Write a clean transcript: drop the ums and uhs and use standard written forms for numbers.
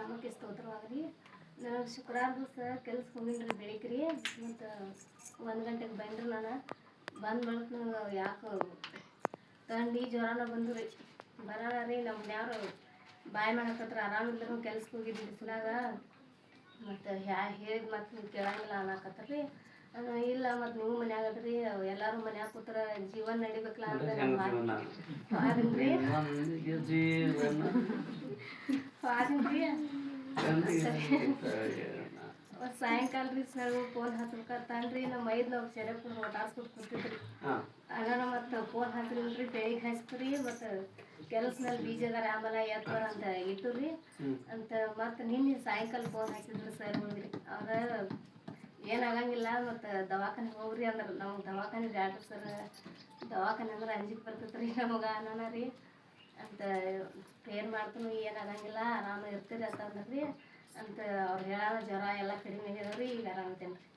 ನಾಮಕ್ಕೆ ಸ್ತೋತ್ರವಾಗ್ರಿ. ನಾನು ಶುಕ್ರವಾರ ದಿವಸ ಕೆಲ್ಸಕ್ಕೆ ಹೋಗಿನ್ರಿ ಬೆಳಿಗ್ಗೆ ರೀ. ಮತ್ತು 1 ಗಂಟೆಗೆ ಬಂದ್ರಿ. ನಾನು ಬಂದ ಬಳಿಕ ನಂಗೆ ಯಾಕೆ ಥಂಡಿ ಜ್ವರನ ಬಂದು ರೀ. ಬರೋಣ ರೀ ನಮ್ಮ ಮನ್ಯಾರು ಬಾಯ್ ಮಾಡಕತ್ರ ಆರಾಮಿಲ್ಲ ಕೆಲ್ಸಕ್ಕೆ ಹೋಗಿದ್ವಿ ಬಿಸಿಲಾಗ. ಮತ್ತು ಹೇಳಿದ ಮತ್ತು ನೀವು ಕೇಳಂಗಿಲ್ಲ ಅನ್ನಕತ್ರಿ. ಇಲ್ಲ ಮತ್ತು ನೀವು ಮನ್ಯಾಗ ಅದ್ರಿ ಎಲ್ಲರೂ ಮನ್ಯಾಗ ಕೂತ್ರ ಜೀವನ ನಡಿಬೇಕಲ್ಲ ಅಂತ ಹಾದಿನ್ರಿ ಸಾಯಂಕಾಲ ರೀ ಸರ್ ಫೋನ್ ಹಚ್ಬೇಕಂತನ್ರಿ. ನಮ್ಮ ಮೈದ್ನವ್ರು ಸೆರೆಪುರ ಹೊಟಾಸ್ಬಿಟ್ಟು ಕೂತಿದ್ರಿ. ಅಣ್ಣ ಮತ್ತು ಫೋನ್ ಹಚ್ಚಿಲ್ರಿ. ಬೆಳಿಗ್ಗೆ ಹಚ್ತೀರಿ ಮತ್ತು ಕೆಲಸದಲ್ಲಿ ಬೀಜದಾರ ಆಮೇಲೆ ಎತ್ತರ ಅಂತ ಇಟ್ಟು ರೀ ಅಂತ. ಮತ್ತು ನಿನ್ನೆ ಸಾಯಂಕಾಲ ಫೋನ್ ಹಚ್ಚಿದ್ರಿ ಸರ್ ಹೋಗ್ರಿ. ಅವ್ರ ಏನಾಗಂಗಿಲ್ಲ ಮತ್ತು ದವಾಖಾನೆಗೆ ಹೋಗ್ರಿ ಅಂದ್ರೆ ನಮ್ಗೆ ದವಾಖಾನೆ ಬ್ಯಾಡ್ರಿ ಸರ್. ದವಾಖಾನೆ ಅಂದ್ರೆ ಅಂಜಿಕೆ ಬರ್ತೈತೆ ರೀ ನಮಗೆ ಅನಾನ ರೀ ಅಂತ. ಏನು ಮಾಡ್ತೀನಿ ಏನಾಗಂಗಿಲ್ಲ ಆರಾಮ ಇರ್ತೀರಿ ಅಂತ ಅಂದ್ರಿ ಅಂತ. ಅವ್ರು ಹೇಳೋ ಜ್ವರ ಎಲ್ಲ ಕಡಿಮೆ ಆಗ್ಯದ ರೀ. ಈಗ ಆರಾಮಿದ್ದೇನೆ ರೀ.